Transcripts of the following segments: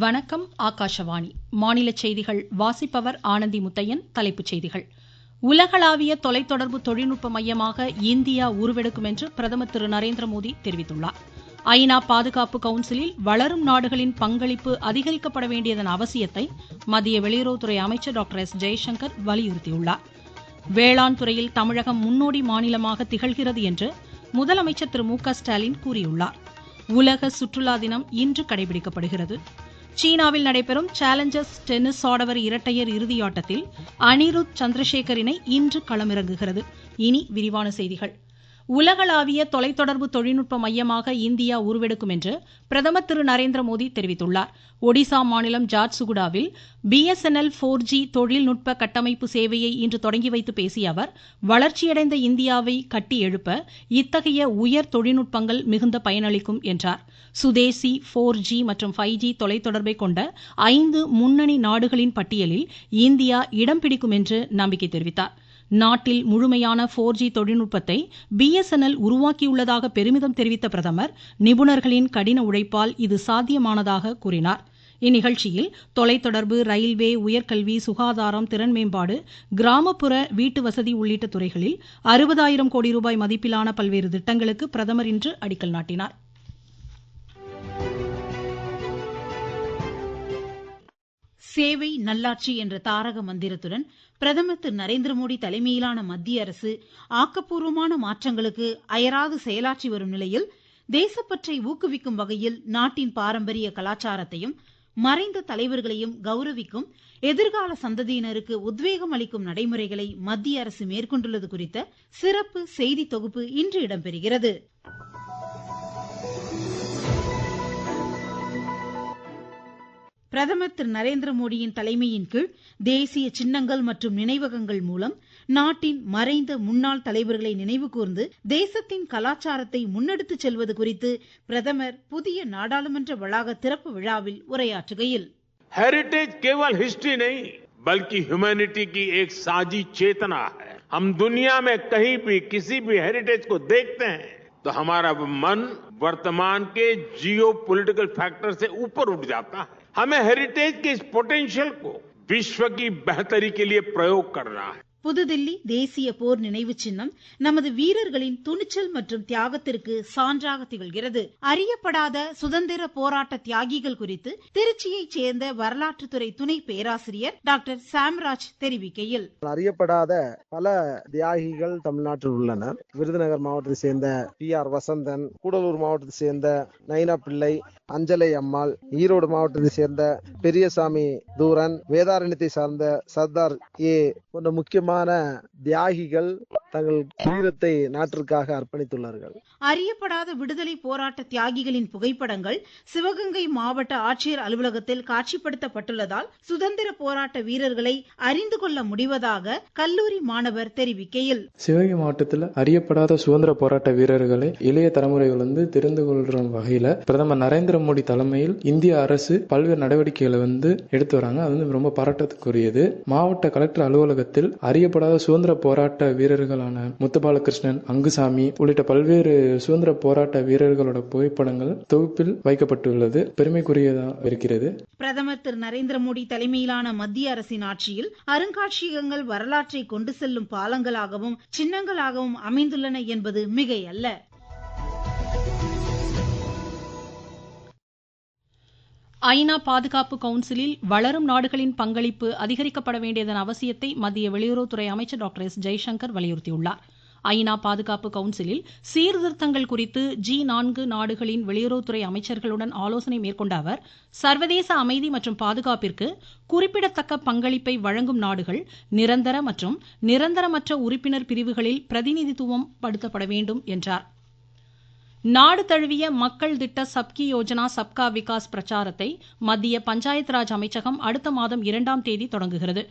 வணக்கம். ஆகாஷவாணி மாநில செய்திகள் வாசிப்பவர் ஆனந்தி முத்தையன். தலைப்புச் செய்திகள். உலகளாவிய தொலைத்தொடர்பு தொழில்நுட்ப மையமாக இந்தியா உருவெடுக்கும் என்று பிரதமர் திரு நரேந்திரமோடி தெரிவித்துள்ளார். ஐநா பாதுகாப்பு கவுன்சிலில் வளரும் நாடுகளின் பங்களிப்பு அதிகரிக்கப்பட வேண்டியதன் அவசியத்தை மத்திய வெளியுறவுத்துறை அமைச்சர் டாக்டர் எஸ். ஜெய்சங்கர் வலியுறுத்தியுள்ளார். வேளாண் துறையில் தமிழகம் முன்னோடி மாநிலமாக திகழ்கிறது என்று முதலமைச்சர் திரு மு.க. ஸ்டாலின் கூறியுள்ளார். உலக சுற்றுலா தினம் இன்று கடைபிடிக்கப்படுகிறது. சீனாவில் நடைபெறும் சேலஞ்சர்ஸ் டென்னிஸ் ஆடவர் இரட்டையர் இறுதியாட்டத்தில் அனிருத் சந்திரசேகர் இணை இன்று களமிறங்குகிறது. இனி விரிவான செய்திகள். உலகளாவிய தொலைத்தொடர்பு தொழில்நுட்ப மையமாக இந்தியா உருவெடுக்கும் என்று பிரதமர் திரு நரேந்திரமோடி தெரிவித்துள்ளார். ஒடிசா மாநிலம் ஜார்சுகுடாவில் BSNL 4G தொழில்நுட்ப கட்டமைப்பு சேவையை இன்று தொடங்கி வைத்து பேசிய அவர், வளர்ச்சியடைந்த இந்தியாவை கட்டி எழுப்ப இத்தகைய உயர் தொழில்நுட்பங்கள் மிகுந்த பயனளிக்கும் என்றார். சுதேசி 4G மற்றும் 5G தொலைத்தொடர்பை கொண்ட 5 முன்னணி நாடுகளின் பட்டியலில் இந்தியா இடம் பிடிக்கும் என்று நம்பிக்கை தெரிவித்தார். நாட்டில் முழுமையான 4G தொழில்நுட்பத்தை BSNL உருவாக்கியுள்ளதாக பெருமிதம் தெரிவித்த பிரதமர், நிபுணர்களின் கடின உழைப்பால் இது சாத்தியமானதாக கூறினார். இந்நிகழ்ச்சியில் தொலைத்தொடர்பு, ரயில்வே, உயர்கல்வி, சுகாதாரம், திறன் மேம்பாடு, கிராமப்புற வீட்டு வசதி உள்ளிட்ட துறைகளில் 60,000 கோடி ரூபாய் மதிப்பிலான பல்வேறு திட்டங்களுக்கு பிரதமர் இன்று அடிக்கல் நாட்டினார். சேவை நல்லாட்சி என்ற தாரக மந்திரத்துடன் பிரதமர் திரு நரேந்திரமோடி தலைமையிலான மத்திய அரசு ஆக்கப்பூர்வமான மாற்றங்களுக்கு அயராது செயலாற்றி வரும் நிலையில், தேசப்பற்றை ஊக்குவிக்கும் வகையில் நாட்டின் பாரம்பரிய கலாச்சாரத்தையும் மறைந்த தலைவர்களையும் கௌரவிக்கும், எதிர்கால சந்ததியினருக்கு உத்வேகம் அளிக்கும் நடைமுறைகளை மத்திய அரசு மேற்கொண்டுள்ளது குறித்த சிறப்பு செய்தி தொகுப்பு இன்று இடம்பெறுகிறது. பிரதமர் திரு நரேந்திரமோடியின் தலைமையின் கீழ் தேசிய சின்னங்கள் மற்றும் நினைவகங்கள் மூலம் நாட்டின் மறைந்த முன்னாள் தலைவர்களை நினைவு கூர்ந்து தேசத்தின் கலாச்சாரத்தை முன்னெடுத்துச் செல்வது குறித்து பிரதமர் புதிய நாடாளுமன்ற வளாக திறப்பு விழாவில் உரையாற்றுகையில், हेरिटेज केवल हिस्ट्री नहीं बल्कि ह्यूमैनिटी की एक साझी चेतना है. हम दुनिया में कहीं भी किसी भी हेरिटेज को देखते हैं तो हमारा मन वर्तमान के जियो पॉलिटिकल फैक्टर से ऊपर उठ जाता है. हमें हेरिटेज के इस पोटेंशियल को विश्व की बेहतरी के लिए प्रयोग करना है. புதுதில்லி தேசிய போர் நினைவு சின்னம் நமது வீரர்களின் துணிச்சல் மற்றும் தியாகத்திற்கு சான்றாக திகழ்கிறது. அறியப்படாத சுதந்திர போராட்ட தியாகிகள் குறித்து திருச்சியைச் சேர்ந்த வரலாற்றுத்துறை துணை பேராசிரியர் டாக்டர் சாம்ராஜ் தெரிவிக்கையில், அறியப்படாத பல தியாகிகள் தமிழ்நாட்டில் உள்ளனர். விருதுநகர் மாவட்டத்தை சேர்ந்த PR வசந்தன், கூடலூர் மாவட்டத்தை சேர்ந்த நைனா பிள்ளை, அஞ்சலை அம்மாள், ஈரோடு மாவட்டத்தை சேர்ந்த பெரியசாமி தூரன், வேதாரண்யத்தை சார்ந்த சர்தார் A போன்ற முக்கியமான தியாகிகள் தங்கள் வீரத்தை நாட்டிற்காக அர்ப்பணித்துள்ளார்கள். அறியப்படாத விடுதலை போராட்ட தியாகிகளின் புகைப்படங்கள் சிவகங்கை மாவட்ட ஆட்சியர் அலுவலகத்தில் காட்சிப்படுத்தப்பட்டுள்ளதால் சுதந்திர போராட்ட வீரர்களை அறிந்து கொள்ள முடிவதாக கல்லூரி மாணவர் தெரிவிக்கையில், சிவகங்கை மாவட்டத்தில் அறியப்படாத சுதந்திர போராட்ட வீரர்களை இளைய தலைமுறைகள் தெரிந்து கொள்ற வகையில பிரதமர் நரேந்திர மோடி தலைமையில் இந்திய அரசு பல்வேறு நடவடிக்கைகளை எடுத்து வராங்க. அது ரொம்ப பாராட்டத்துக்குரியது. மாவட்ட கலெக்டர் அலுவலகத்தில் அறியப்படாத சுதந்திர போராட்ட வீரர்களான முத்துபாலகிருஷ்ணன், அங்குசாமி உள்ளிட்ட பல்வேறு சுதந்திர போராட்ட வீரர்களோட புகைப்படங்கள் தொகுப்பில் வைக்கப்பட்டுள்ளது. பெருமைக்குரியதாக இருக்கிறது. பிரதமர் திரு நரேந்திர மோடி தலைமையிலான மத்திய அரசின் ஆட்சியில் அருங்காட்சியகங்கள் வரலாற்றை கொண்டு செல்லும் பாலங்களாகவும் சின்னங்களாகவும் அமைந்துள்ளன என்பது மிகையல்ல. ஐநா பாதுகாப்பு கவுன்சிலில் வளரும் நாடுகளின் பங்களிப்பு அதிகரிக்கப்பட வேண்டியதன் அவசியத்தை மத்திய வெளியுறவுத்துறை அமைச்சர் டாக்டர் எஸ். ஜெய்சங்கர் வலியுறுத்தியுள்ளார். ஐநா பாதுகாப்பு கவுன்சிலில் சீர்திருத்தங்கள் குறித்து G4 நாடுகளின் வெளியுறவுத்துறை அமைச்சர்களுடன் ஆலோசனை மேற்கொண்ட அவர், சர்வதேச அமைதி மற்றும் பாதுகாப்பிற்கு குறிப்பிடத்தக்க பங்களிப்பை வழங்கும் நாடுகள் நிரந்தர மற்றும் நிரந்தரமற்ற உறுப்பினர் பிரிவுகளில் பிரதிநிதித்துவம் படுத்தப்பட வேண்டும் என்றார். நாடு தழுவிய மக்கள் திட்ட சப்கி யோஜனா சப்கா விகாஸ் பிரச்சாரத்தை மத்திய பஞ்சாயத் ராஜ் அமைச்சகம் அடுத்த மாதம் 2ஆம் தேதி தொடங்குகிறது.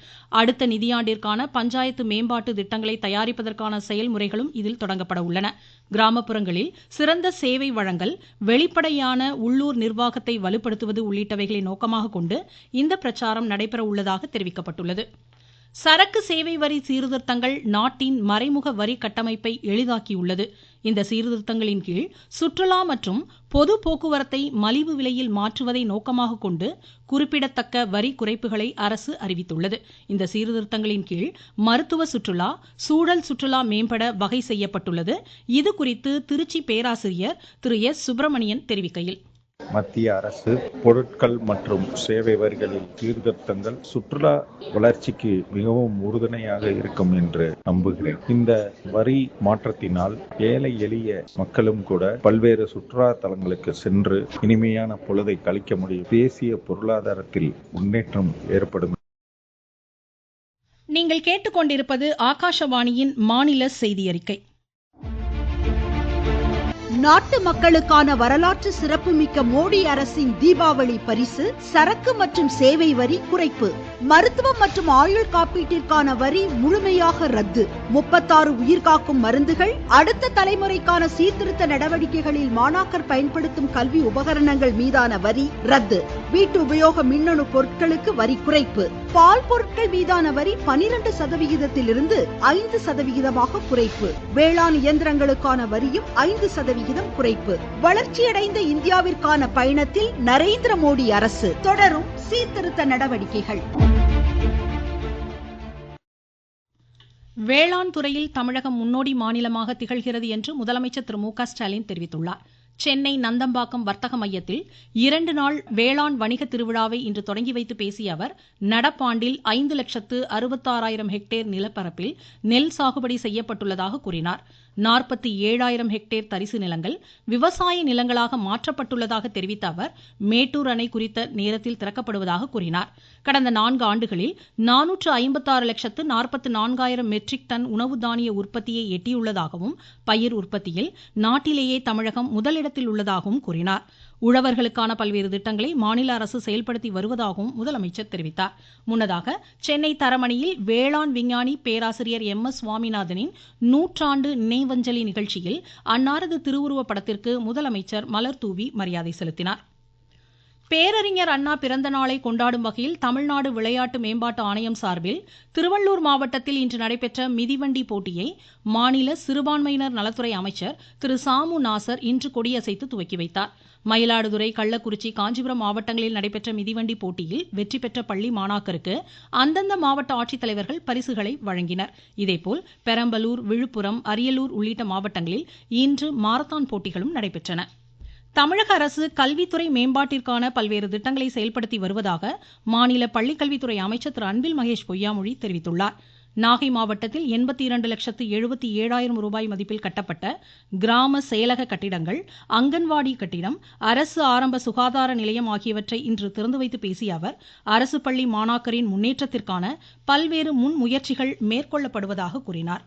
அடுத்த நிதியாண்டிற்கான பஞ்சாயத்து மேம்பாட்டு திட்டங்களை தயாரிப்பதற்கான செயல்முறைகளும் இதில் தொடங்கப்பட உள்ளன. கிராமப்புறங்களில் சிறந்த சேவை வழங்கல், வெளிப்படையான உள்ளூர் நிர்வாகத்தை வலுப்படுத்துவது உள்ளிட்டவைகளை நோக்கமாக கொண்டு இந்த பிரச்சாரம் நடைபெற உள்ளதாக தெரிவிக்கப்பட்டுள்ளது. சரக்கு சேவை வரி சீர்திருத்தங்கள் நாட்டின் மறைமுக வரி கட்டமைப்பை எளிதாக்கியுள்ளது. இந்த சீர்திருத்தங்களின் கீழ் சுற்றுலா மற்றும் பொது போக்குவரத்தை மலிவு விலையில் மாற்றுவதை நோக்கமாக கொண்டு குறிப்பிடத்தக்க வரி குறைப்புகளை அரசு அறிவித்துள்ளது. இந்த சீர்திருத்தங்களின் கீழ் மருத்துவ சுற்றுலா, சூழல் சுற்றுலா மேம்பட வகை செய்யப்பட்டுள்ளது. இது குறித்து திருச்சி பேராசிரியர் திரு எஸ். சுப்பிரமணியன் தெரிவிக்கையில், மத்திய அரசு பொருட்கள் மற்றும் சேவை வரிகளில் சீர்திருத்தங்கள் சுற்றுலா வளர்ச்சிக்கு மிகவும் உறுதுணையாக இருக்கும் என்று நம்புகிறேன். இந்த வரி மாற்றத்தினால் ஏழை எளிய மக்களும் கூட பல்வேறு சுற்றுலா தலங்களுக்கு சென்று இனிமையான பொழுதை கழிக்க முடியும். தேசிய பொருளாதாரத்தில் முன்னேற்றம் ஏற்படும். நீங்கள் கேட்டுக்கொண்டிருப்பது ஆகாஷவாணியின் மாநில செய்தி அறிக்கை. நாட்டு மக்களுக்கான வரலாற்று சிறப்புமிக்க மோடி அரசின் தீபாவளி பரிசு சரக்கு மற்றும் சேவை வரி குறைப்பு. மருத்துவம் மற்றும் ஆயுள் காப்பீட்டிற்கான வரி முழுமையாக ரத்து. 36 உயிர்காக்கும் மருந்துகள், அடுத்த தலைமுறைக்கான சீர்திருத்த நடவடிக்கைகளில் மாணாக்கர் பயன்படுத்தும் கல்வி உபகரணங்கள் மீதான வரி ரத்து. வீட்டு உபயோக மின்னணு பொருட்களுக்கு வரி குறைப்பு. பால் பொருட்கள் மீதான வரி 12% 5% குறைப்பு. வேளாண் இயந்திரங்களுக்கான வரியும் 5% குறைப்பு. வளர்ச்சியடைந்த இந்தியாவிற்கான பயணத்தில் நரேந்திர மோடி அரசு தொடரும் சீர்திருத்த நடவடிக்கைகள். வேளாண் துறையில் தமிழகம் முன்னோடி மாநிலமாக திகழ்கிறது என்று முதலமைச்சர் திரு மு க ஸ்டாலின் தெரிவித்துள்ளார். சென்னை நந்தம்பாக்கம் வர்த்தக மையத்தில் 2 நாள் வேளாண் வணிக திருவிழாவை இன்று தொடங்கி வைத்து பேசிய அவர், நடப்பாண்டில் 5,66,000 ஹெக்டேர் நிலப்பரப்பில் நெல் சாகுபடி செய்யப்பட்டுள்ளதாக கூறினார். 47,000 ஹெக்டேர் தரிசு நிலங்கள் விவசாய நிலங்களாக மாற்றப்பட்டுள்ளதாக தெரிவித்த அவர், மேட்டூர் அணை குறித்த நேரத்தில் திறக்கப்படுவதாக கூறினார். கடந்த 4 ஆண்டுகளில் 456,44,000 மெட்ரிக் டன் உணவு தானிய உற்பத்தியை எட்டியுள்ளதாகவும், பயிர் உற்பத்தியில் நாட்டிலேயே தமிழகம் முதலிடத்தில் உள்ளதாகவும் கூறினார். உழவர்களுக்கான பல்வேறு திட்டங்களை மாநில அரசு செயல்படுத்தி வருவதாகவும் முதலமைச்சர் தெரிவித்தார். முன்னதாக சென்னை தரமணியில் வேளாண் விஞ்ஞானி பேராசிரியர் MS சுவாமிநாதனின் 100 நினைவஞ்சலி நிகழ்ச்சியில் அன்னாரது திருவுருவ படத்திற்கு முதலமைச்சர் மலர் தூவி மரியாதை செலுத்தினார். பேரறிஞர் அண்ணா பிறந்த நாளை கொண்டாடும் வகையில் தமிழ்நாடு விளையாட்டு மேம்பாட்டு ஆணையம் சார்பில் திருவள்ளூர் மாவட்டத்தில் இன்று நடைபெற்ற மிதிவண்டி போட்டியை மாநில சிறுபான்மையினர் நலத்துறை அமைச்சர் திரு சாமு நாசர் இன்று கொடியசைத்து துவக்கி வைத்தார். மயிலாடுதுறை, கள்ளக்குறிச்சி, காஞ்சிபுரம் மாவட்டங்களில் நடைபெற்ற மிதிவண்டி போட்டியில் வெற்றி பெற்ற பள்ளி மாணாக்கருக்கு அந்தந்த மாவட்ட ஆட்சித்தலைவர்கள் பரிசுகளை வழங்கினர். இதேபோல் பெரம்பலூர், விழுப்புரம், அரியலூர் உள்ளிட்ட மாவட்டங்களில் இன்று மாரத்தான் போட்டிகளும் நடைபெற்றன. தமிழக அரசு கல்வித்துறை மேம்பாட்டிற்கான பல்வேறு திட்டங்களை செயல்படுத்தி வருவதாக மாநில பள்ளிக்கல்வித்துறை அமைச்சர் திரு அன்பில் மகேஷ் பொய்யாமொழி தெரிவித்துள்ளார். நாகை மாவட்டத்தில் 82,77,000 ரூபாய் மதிப்பில் கட்டப்பட்ட கிராம செயலக கட்டிடங்கள், அங்கன்வாடி கட்டிடம், அரசு ஆரம்ப சுகாதார நிலையம் ஆகியவற்றை இன்று திறந்து வைத்து பேசிய அவர், அரசு பள்ளி மாணாக்கரின் முன்னேற்றத்திற்கான பல்வேறு முன்முயற்சிகள் மேற்கொள்ளப்படுவதாக கூறினார்.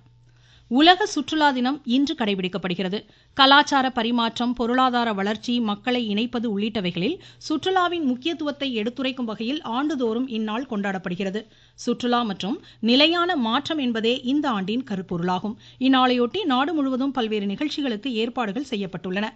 உலக சுற்றுலா தினம் இன்று கடைபிடிக்கப்படுகிறது. கலாச்சார பரிமாற்றம், பொருளாதார வளர்ச்சி, மக்களை இணைப்பது உள்ளிட்டவைகளில் சுற்றுலாவின் முக்கியத்துவத்தை எடுத்துரைக்கும் வகையில் ஆண்டுதோறும் இந்நாள் கொண்டாடப்படுகிறது. சுற்றுலா மற்றும் நிலையான மாற்றம் என்பதே இந்த ஆண்டின் கருப்பொருளாகும். இந்நாளையொட்டி நாடு முழுவதும் பல்வேறு நிகழ்ச்சிகளுக்கு ஏற்பாடுகள் செய்யப்பட்டுள்ளன.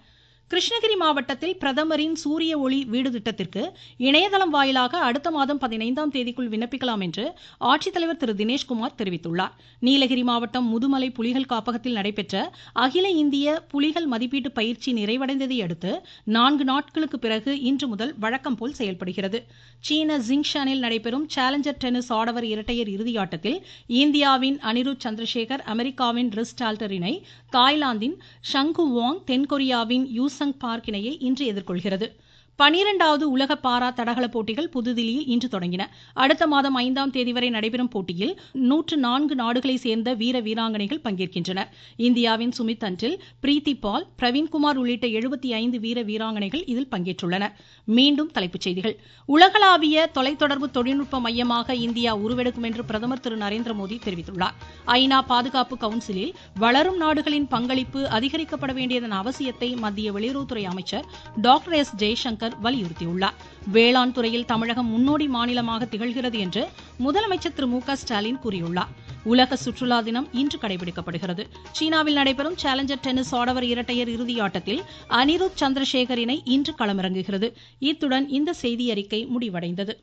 கிருஷ்ணகிரி மாவட்டத்தில் பிரதமரின் சூரிய ஒளி வீடு திட்டத்திற்கு இணையதளம் வாயிலாக அடுத்த மாதம் 15ஆம் தேதிக்குள் விண்ணப்பிக்கலாம் என்று ஆட்சித்தலைவர் திரு தினேஷ்குமார் தெரிவித்துள்ளார். நீலகிரி மாவட்டம் முதுமலை புலிகள் காப்பகத்தில் நடைபெற்ற அகில இந்திய புலிகள் மதிப்பீட்டு பயிற்சி நிறைவடைந்ததை அடுத்து 4 நாட்களுக்கு பிறகு இன்று முதல் வழக்கம் போல் செயல்படுகிறது. சீன ஜிங்ஷானில் நடைபெறும் சேலஞ்சர் டென்னிஸ் ஆடவர் இரட்டையர் இறுதியாட்டத்தில் இந்தியாவின் அனிருத் சந்திரசேகர் அமெரிக்காவின் ரிஸ்டால்டர் இணை தாய்லாந்தின் ஷங்கு வாங் தென்கொரியாவின் யூசங் பார்க் இணையை இன்று எதிர்கொள்கிறது. 12வது உலக பாரா தடகள போட்டிகள் புதுதில்லியில் இன்று தொடங்கின. அடுத்த மாதம் 5ஆம் தேதி வரை நடைபெறும் போட்டியில் 104 நாடுகளை சேர்ந்த வீர வீராங்கனைகள் பங்கேற்கின்றனர். இந்தியாவின் சுமித் அன்டில், பிரீத்தி பால், பிரவீன்குமார் உள்ளிட்ட 75 வீர வீராங்கனைகள் இதில் பங்கேற்றுள்ளனர். மீண்டும் தலைப்புச் செய்திகள். உலகளாவிய தொலைத்தொடர்பு தொழில்நுட்ப மையமாக இந்தியா உருவெடுக்கும் என்று பிரதமர் திரு நரேந்திர மோடி தெரிவித்துள்ளார். ஐநா பாதுகாப்பு கவுன்சிலில் வளரும் நாடுகளின் பங்களிப்பு அதிகரிக்கப்பட வேண்டியதன் அவசியத்தை மத்திய வெளியுறவுத்துறை அமைச்சர் டாக்டர் எஸ் ஜெய்சங்கர் வலியுறுத்தியுள்ளார். வேளாண் துறையில் தமிழகம் முன்னோடி மாநிலமாக திகழ்கிறது என்று முதலமைச்சர் திரு மு க ஸ்டாலின் கூறியுள்ளார். உலக சுற்றுலா தினம் இன்று கடைபிடிக்கப்படுகிறது. சீனாவில் நடைபெறும் சேலஞ்சர் டென்னிஸ் ஆடவர் இரட்டையர் இறுதியாட்டத்தில் அனிருத் சந்திரசேகர் இணை இன்று களமிறங்குகிறது. இத்துடன் இந்த செய்தியறிக்கை முடிவடைந்தது.